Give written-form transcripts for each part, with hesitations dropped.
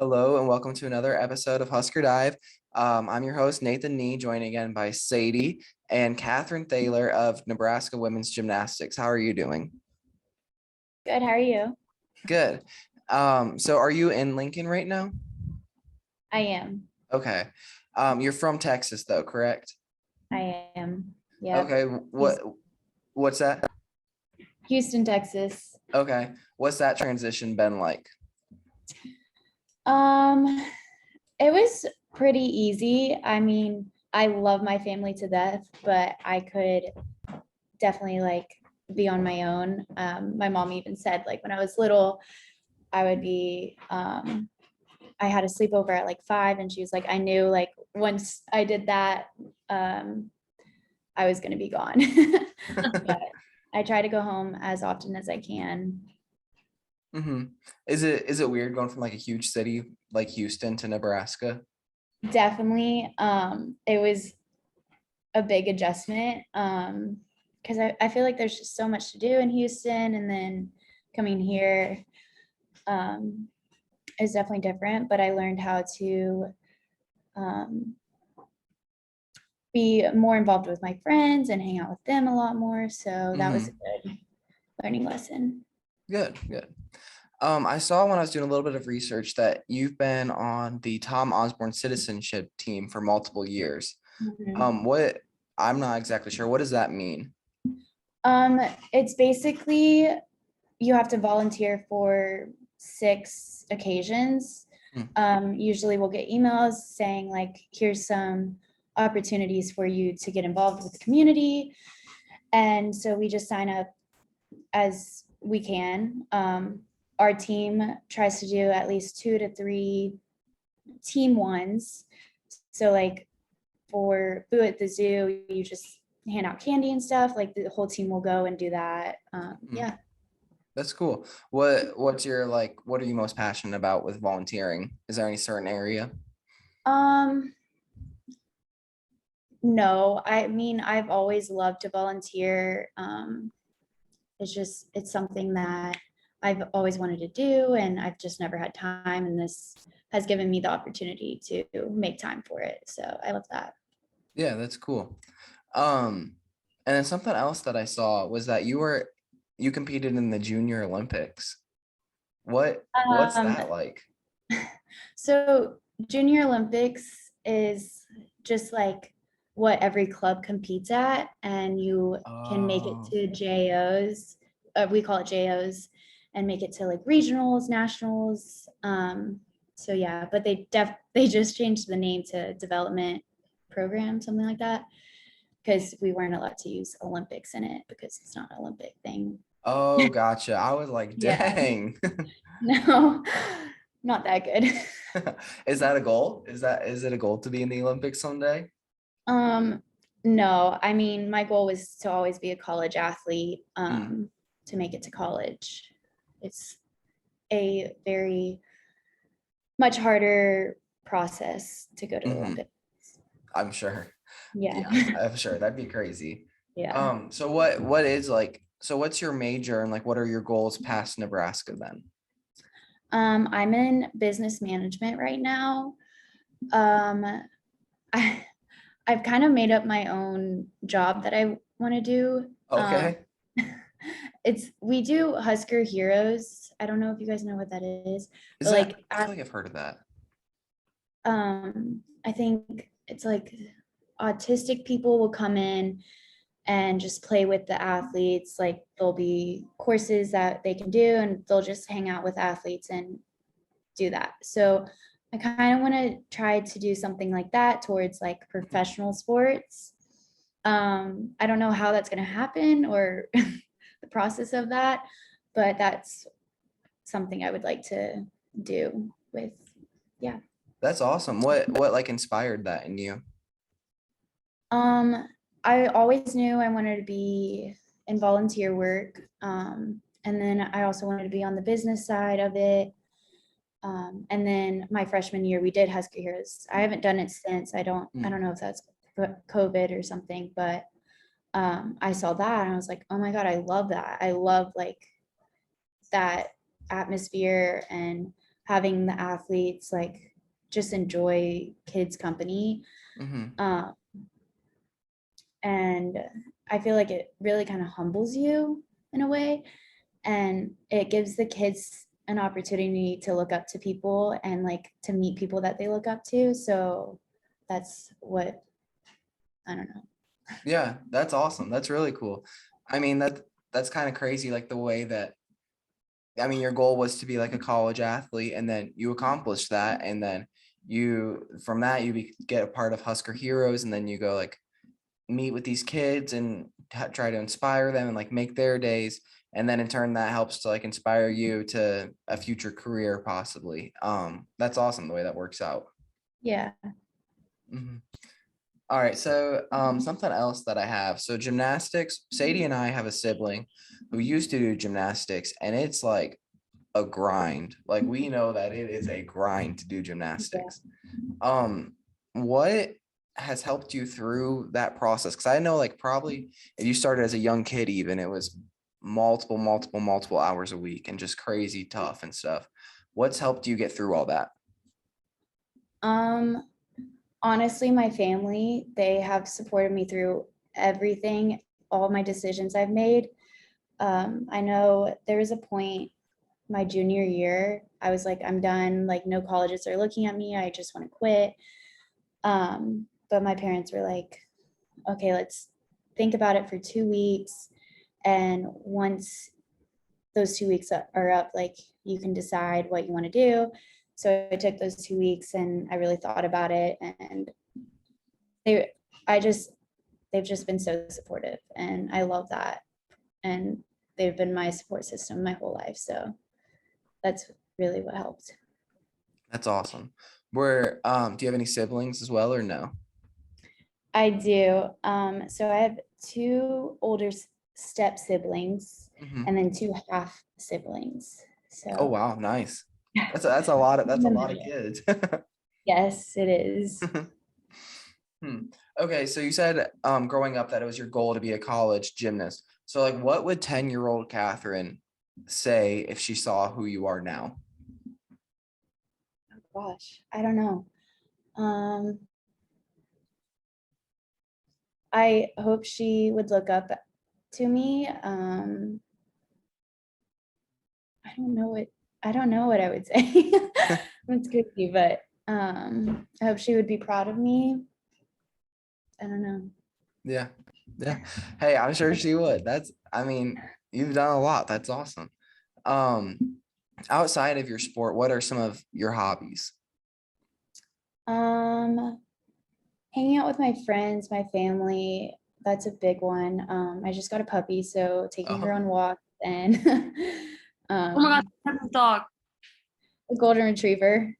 Hello and welcome to another episode of Husker Dive. I'm your host, Nathan Nee, joined again by Sadie and Kathryn Thaler of Nebraska Women's Gymnastics. How are you doing? Good, how are you? Good. So are you in Lincoln right now? I am. Okay. You're from Texas though, correct? I am. Yeah. Okay. What's that? Houston, Texas. Okay. What's that transition been like? Um, it was pretty easy. I mean, I love my family to death, but I could definitely be on my own. My mom even said when I was little, I would be I had a sleepover at 5 and she was like, I knew once I did that, I was gonna be gone. But I try to go home as often as I can. Mm-hmm. Is it weird going from like a huge city like Houston to Nebraska? Definitely. It was a big adjustment. Because I feel like there's just so much to do in Houston, and then coming here um is definitely different, but I learned how to um be more involved with my friends and hang out with them a lot more. So that was Mm-hmm. a good learning lesson. Good, good. I saw when I was doing a little bit of research that you've been on the Tom Osborne citizenship team for multiple years. Mhm. What I'm not exactly sure. What does that mean? Um, it's basically you have to volunteer for 6 occasions. Hmm. Usually we'll get emails saying here's some opportunities for you to get involved with the community. And so we just sign up as we can. Our team tries to do at least 2 to 3 team ones. So for Boo at the Zoo, you just hand out candy and stuff. Like the whole team will go and do that. Hmm. Yeah. That's cool. What's your what are you most passionate about with volunteering? Is there any certain area? Um, no, I mean, I've always loved to volunteer. It's something that I've always wanted to do, and I've just never had time. And this has given me the opportunity to make time for it. So I love that. Yeah, that's cool. Um, and then something else that I saw was that you competed in the Junior Olympics. What's Um, that like? so Junior Olympics is just what every club competes at, and you can make it Oh, to JOs. We call it JOs, and make it to regionals, nationals. So yeah, but they just changed the name to development program, something like that, because we weren't allowed to use Olympics in it because it's not an Olympic thing. oh, gotcha. I was like, Yeah, dang. no, not that good. Is that a goal? Is it a goal to be in the Olympics someday? Um, no, I mean, my goal was to always be a college athlete, Mm, to make it to college. It's a very much harder process to go to the hmm. Olympics. I'm sure. Yeah. Yeah, I'm sure that'd be crazy. Yeah. So so what's your major and what are your goals past Nebraska then? I'm in business management right now. Um, I, I've kind of made up my own job that I want to do. Okay. We do Husker Heroes. I don't know if you guys know what that is, Is but that I feel like I've heard of that. I think it's autistic people will come in and just play with the athletes. Like there'll be courses that they can do, and they'll just hang out with athletes and do that. So I kind of want to try to do something like that towards professional sports. I don't know how that's going to happen or the process of that, but that's something I would like to do with, yeah. That's awesome. What inspired that in you? Um, I always knew I wanted to be in volunteer work. And then I also wanted to be on the business side of it. And then my freshman year, we did Husker Heroes. I haven't done it since. I Mm, don't know if that's COVID or something, but I saw that and I was like, oh my God, I love that. I love that atmosphere and having the athletes like just enjoy kids' company. Mm-hmm. And I feel like it really kind of humbles you in a way, and it gives the kids an opportunity to look up to people and like to meet people that they look up to. So that's what, I don't know. Yeah, that's awesome. That's really cool. I mean, that's kind of crazy, like the way that, I mean, your goal was to be like a college athlete, and then you accomplished that, and then you from that get a part of Husker Heroes, and then you go like meet with these kids and try to inspire them and like make their days, and then in turn that helps to like inspire you to a future career possibly. That's awesome the way that works out. Yeah. Mhm. All right, so something else that I have. So gymnastics, Sadie and I have a sibling who used to do gymnastics, and it's like a grind. Like we know that it is a grind to do gymnastics. What has helped you through that process? Because I know like probably if you started as a young kid, even it was multiple hours a week and just crazy tough and stuff. What's helped you get through all that? Honestly, my family, they have supported me through everything, all my decisions I've made. I know there was a point my junior year, I was like, I'm done, like no colleges are looking at me, I just want to quit. But my parents were like, okay, let's think about it for 2 weeks. And once those 2 weeks are up, like you can decide what you want to do. So I took those 2 weeks and I really thought about it, and they, they've just been so supportive, and I love that. And they've been my support system my whole life. So that's really what helped. That's awesome. Do you have any siblings as well or no? I do. So I have two older step siblings Mhm. and then two half siblings. Oh So wow, nice. yeah. That's a lot of kids. Yes, it is. Hmm. Okay, so you said growing up that it was your goal to be a college gymnast. So like what would 10-year-old Kathryn say if she saw who you are now? Oh gosh, I don't know. Um, I hope she would look up to me. I don't know what I would say. It's crazy, but I hope she would be proud of me. I don't know. Yeah. Yeah. Hey, I'm sure she would. I mean, you've done a lot. That's awesome. Um, Outside of your sport, what are some of your hobbies? Um, Hanging out with my friends, my family, that's a big one. I just got a puppy, so taking her Oh, on walks and Oh my god, um, I have this dog. a golden retriever.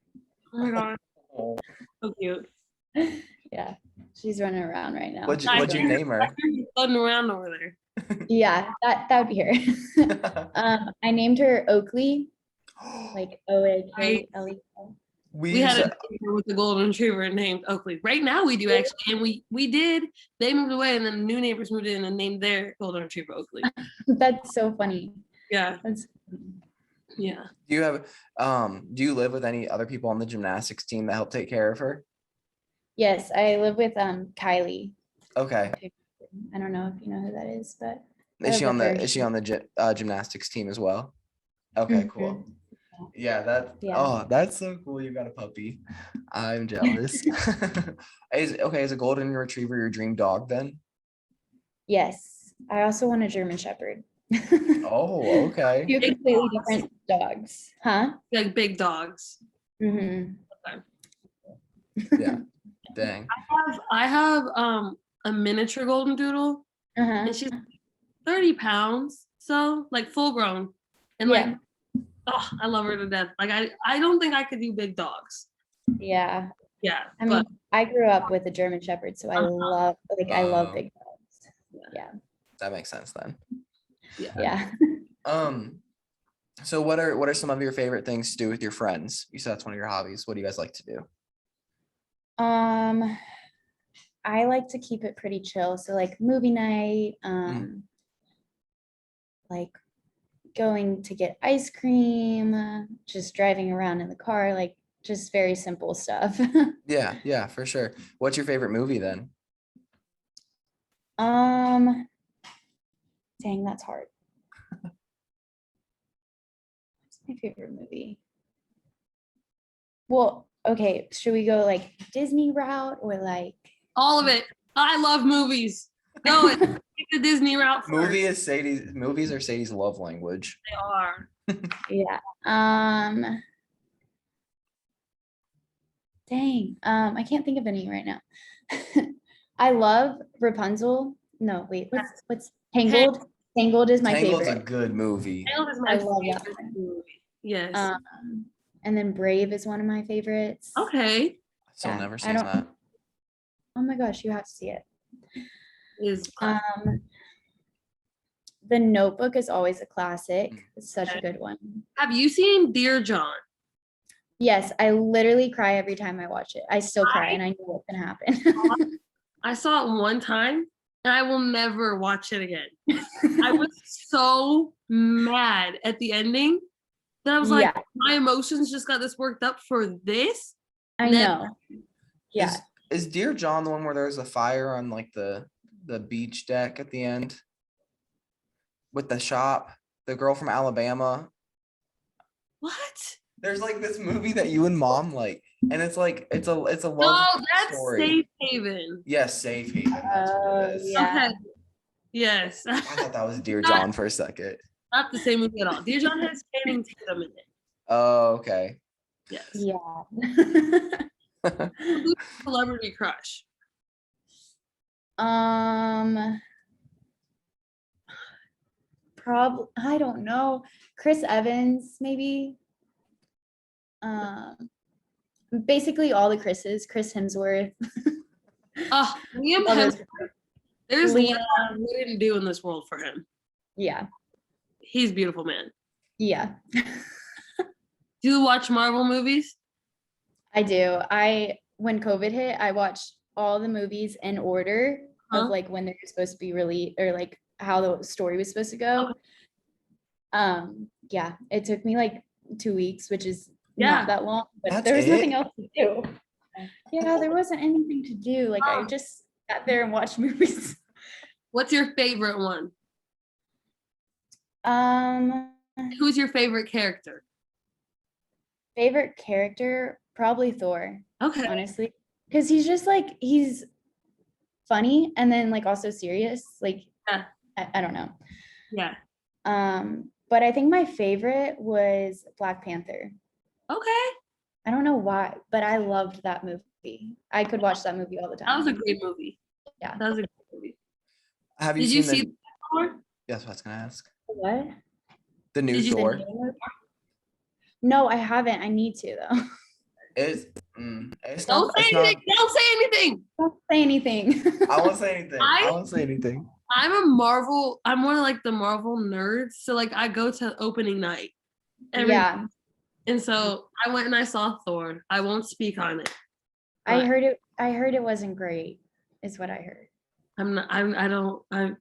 Oh my god, oh. so cute. Yeah, she's running around right now. What'd you name her? She's floating around over there. Yeah, that would be her. I named her Oakley, like Oakley. We We used had a to, neighbor with a golden retriever named Oakley. Right now we do actually, and we did. They moved away, and then new neighbors moved in and named their golden retriever Oakley. That's so funny. Yeah, That's yeah. do you live with any other people on the gymnastics team that help take care of her? Yes, I live with Kylie. Okay. I don't know if you know who that is, but I Is live she on with her. the gymnastics team as well? Okay, cool. Mhm. Yeah, Yeah. that's so cool. You got a puppy. I'm jealous. Is a golden retriever your dream dog then? Yes. I also want a German Shepherd. Oh, okay. Two Big completely dogs. different dogs. Huh? Like big dogs. Hmm. Yeah. Dang. I have a miniature golden doodle, Uh-huh. and she's 30 pounds, so like full grown, and Yeah. like, oh, I love her to death. Like I don't think I could do big dogs. Yeah. Yeah, I mean, but I grew up with a German Shepherd, so I love Oh, big dogs. Yeah. that makes sense then. yeah. Yeah. Um, so what are some of your favorite things to do with your friends? You said that's one of your hobbies. What do you guys like to do? Um, I like to keep it pretty chill. So like movie night, Mm. like going to get ice cream, just driving around in the car, like just very simple stuff. Yeah, for sure. What's your favorite movie then? Um, Dang, that's hard. What's my favorite movie? Well, okay, should we go like Disney route or like All of it. I love movies. Go it. Take the Disney route first. Movies are Sadie's love language. They are. yeah. Dang. I can't think of any right now. I love Rapunzel. No, wait, what's Tangled? Tangled is my Tangled's a favorite. good movie. Tangled is I my love that favorite one. movie. Yes. And then Brave is one of my favorites. Okay. I've still Yeah, never I seen don't- that. Oh my gosh, you have to see it. Is The Notebook is always a classic. It's such a Okay. good one. Have you seen Dear John? Yes, I literally cry every time I watch it. I still cry and I know what's gonna happen. I saw it one time and I will never watch it again. I was so mad at the ending that I was like, Yeah. my emotions just got this worked up for this. I Never. know. Yeah. Is Dear John the one where there's a fire on like the beach deck at the end with the shop? The girl from Alabama. What? There's like this movie that you and mom like, and it's like it's a No, love that's story. Safe Haven. Yes, Safe Haven. That's what it is. Yeah. Okay. Yes. I thought that was Dear John for a second. Not the same movie at all. Dear John has Channing Tatum in it. Oh, okay. Yes. Yeah. Who's your celebrity crush? I don't know. Chris Evans, maybe. Basically all the Chris's, Chris Hemsworth. Oh, Liam all those- Hemsworth. There's Liam. less I wouldn't do in this world for him. Yeah. He's a beautiful man. Yeah. Do you watch Marvel movies? I do. When COVID hit, I watched all the movies in order Huh? of like when they're supposed to be released or like how the story was supposed to go. Yeah, it took me like 2 weeks, which is Yeah. not that long, but That's there was nothing it? else to do. Yeah, there wasn't anything to do. Like I Oh. just sat there and watched movies. What's your favorite one? Who's your favorite character? Favorite character, probably Thor, Okay. honestly. Because he's just like he's funny and then like also serious. Like Yeah. I don't know. Yeah. But I think my favorite was Black Panther. Okay. I don't know why, but I loved that movie. I could watch that movie all the time. That was a great movie. Yeah. That was a great movie. Have you Did seen you the? see Thor? Yes, I was gonna ask. What? The new Did you- Thor. No, I haven't. I need to though. It's Don't not. say It's not. anything. Don't say anything. Don't say anything. I won't say anything. I I- won't say anything. I'm one of like the Marvel nerds. So like I go to opening night. Yeah, And so I went and I saw Thor. I won't speak on it. I but heard it. I heard it wasn't great. Is what I heard. I'm not I don't I'm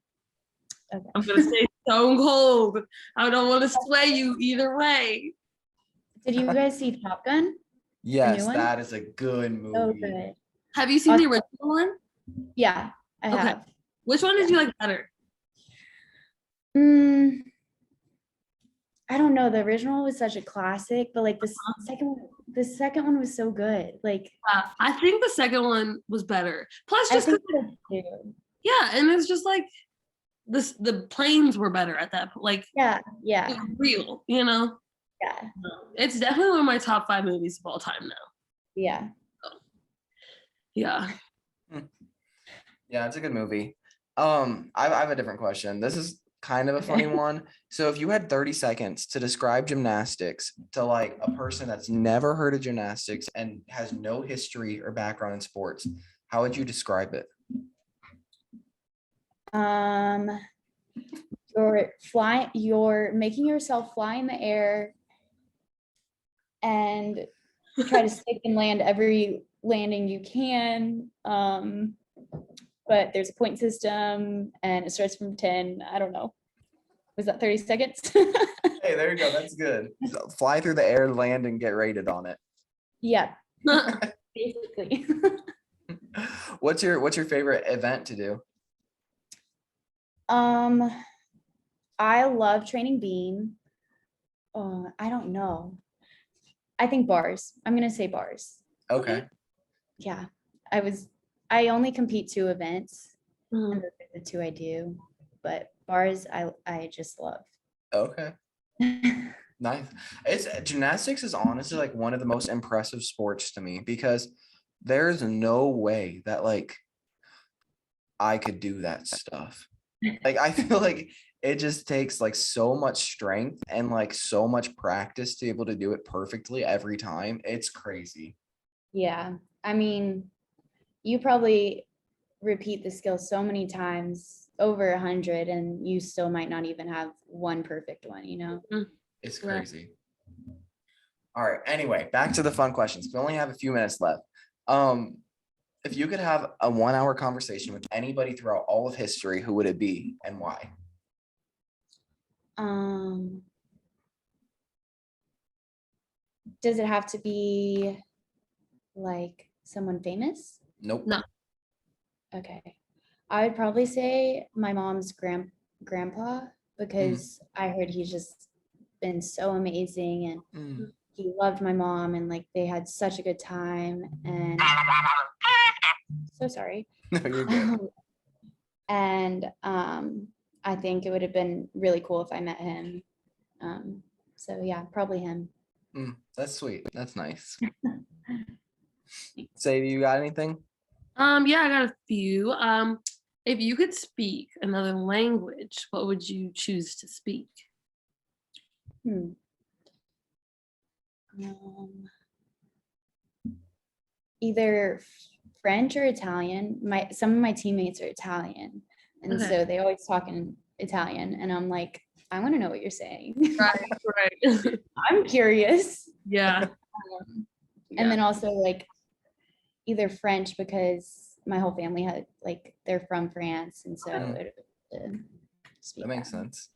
Okay. I'm gonna stay stone cold. I don't want to sway you either way. Did you guys see Top Gun? Yes, one? that is a good movie. So good. Have you seen the original one? Yeah, I Okay. have. Which one did you like better? I don't know. The original was such a classic, but like the second one was so good. Like I think the second one was better. Plus, I just 'cause- think so too. yeah, and it's just like the planes were better at that point. Like Yeah, it yeah, was real, you know. yeah, It's definitely one of my top 5 movies of all time now. yeah. Yeah. Yeah, it's a good movie. I have a different question. This is kind of a funny one. So if you had 30 seconds to describe gymnastics to like a person that's never heard of gymnastics and has no history or background in sports, how would you describe it? You're making yourself fly in the air and try to stick and land every landing you can. But there's a point system and it starts from 10. I don't know. Was that 30 seconds? Hey, there you go. That's good. So fly through the air, land, and get rated on it. Yeah, basically. What's your favorite event to do? I love training beam. I don't know. I think bars. I'm gonna say bars. Okay. Yeah, I only compete 2 events, Mhm. and those are the 2 I do. But bars, I just love. Okay. Nice. It's gymnastics is honestly like one of the most impressive sports to me because there's no way that like I could do that stuff. Like I feel like it just takes like so much strength and like so much practice to be able to do it perfectly every time. It's crazy. Yeah, I mean, you probably repeat the skill so many times, over 100, and you still might not even have one perfect one, you know? It's Right. crazy. All right. Anyway, back to the fun questions. We only have a few minutes left. If you could have a 1-hour conversation with anybody throughout all of history, who would it be and why? Does it have to be like someone famous? Nope. No. Okay. I would probably say my mom's grandpa, because I heard he's just been so amazing and Mm. he loved my mom and like they had such a good time, and so sorry. No, you're good. And I think it would have been really cool if I met him. So yeah, probably him. That's sweet. That's nice. Say, do you got anything? Yeah, I got a few. If you could speak another language, what would you choose to speak? Hmm. Um, Either French or Italian. Some of my teammates are Italian, and Okay. so they always talk in Italian, and I'm like, I want to know what you're saying. Right. I'm curious. Yeah. And then also like either French, because my whole family had like they're from France, and so That makes sense.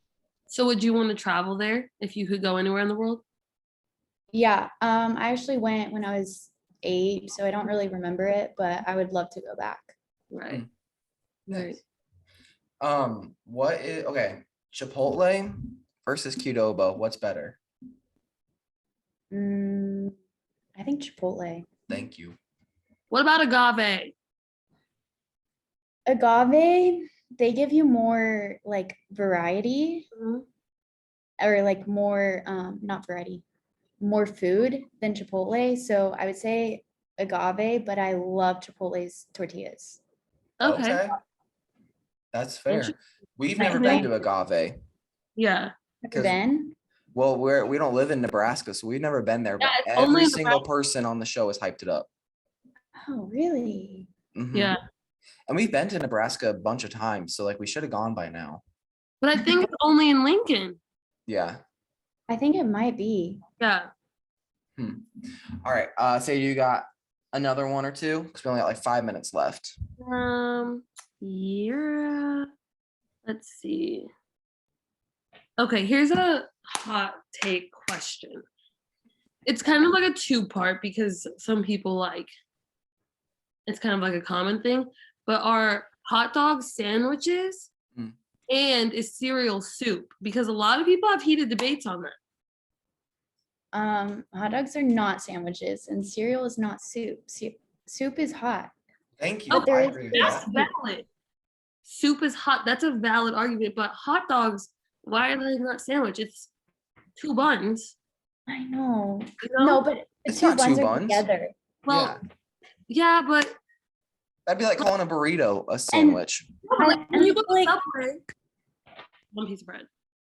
So would you want to travel there if you could go anywhere in the world? Yeah, I actually went when I was 8, so I don't really remember it, but I would love to go back. Right. Nice. What is okay? Chipotle versus Qdoba. What's better? I think Chipotle. Thank you. What about agave? Agave, they give you more like variety, Mhm. or like more not variety, more food than Chipotle. So I would say agave, but I love Chipotle's tortillas. Okay. That's fair. We've I never been think- to agave. Yeah. Because Then well, we don't live in Nebraska, so we've never been there. But Yeah, it's only every in single person on the show has hyped it up. oh really? Mhm. Yeah. And we've been to Nebraska a bunch of times, so like we should have gone by now. But I think it's only in Lincoln. Yeah. I think it might be. Yeah. All right. Say you got another one or two because we only got like 5 minutes left. Yeah. Let's see. Okay, here's a hot take question. It's kind of like a 2-part because some people like it's kind of like a common thing, but are hot dogs sandwiches and is cereal soup? Because a lot of people have heated debates on that. Hot dogs are not sandwiches, and cereal is not soup. Soup is hot. Thank you. But there I is- agree with That's that. valid. Soup is hot. That's a valid argument. But hot dogs, why are they not sandwich? It's 2 buns. I know. You know? No, but the It's two not two buns are buns. together. Well, Yeah. yeah, but That'd be like calling a burrito a sandwich. like, when you go to like- Subway, 1 piece of bread.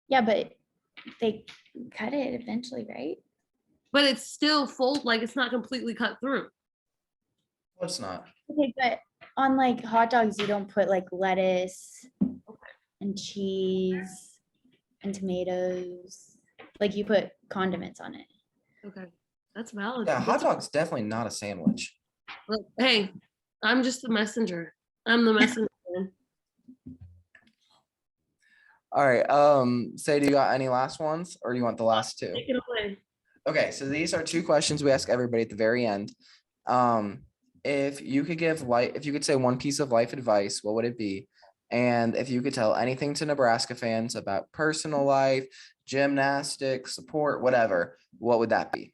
Yeah, but they cut it eventually, right? But it's still full, like it's not completely cut through. Well, it's not. Okay, but on like hot dogs, you don't put like lettuce and cheese and tomatoes. Like you put condiments on it. Okay, that's valid. Yeah, hot dog's definitely not a sandwich. Look, hey, I'm just the messenger. I'm the messenger. Man. All right. Say, do you got any last ones or do you want the last two? Take it away. Okay, so these are two questions we ask everybody at the very end. If you could say one piece of life advice, what would it be? And if you could tell anything to Nebraska fans about personal life, gymnastics, support, whatever, what would that be?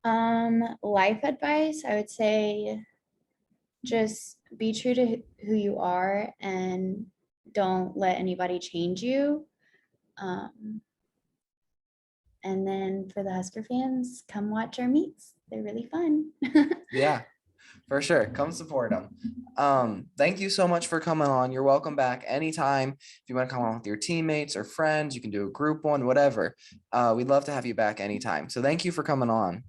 Life advice, I would say just be true to who you are and don't let anybody change you. And then for the Husker fans, come watch our meets. They're really fun. Yeah, for sure. Come support them. Thank you so much for coming on. You're welcome back anytime. If you want to come on with your teammates or friends, you can do a group one, whatever. We'd love to have you back anytime. So thank you for coming on.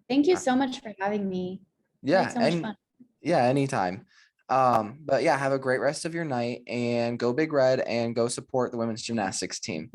Thank you so much for having me. I Yeah, had so much fun. yeah, anytime. But yeah, have a great rest of your night and go Big Red and go support the women's gymnastics team.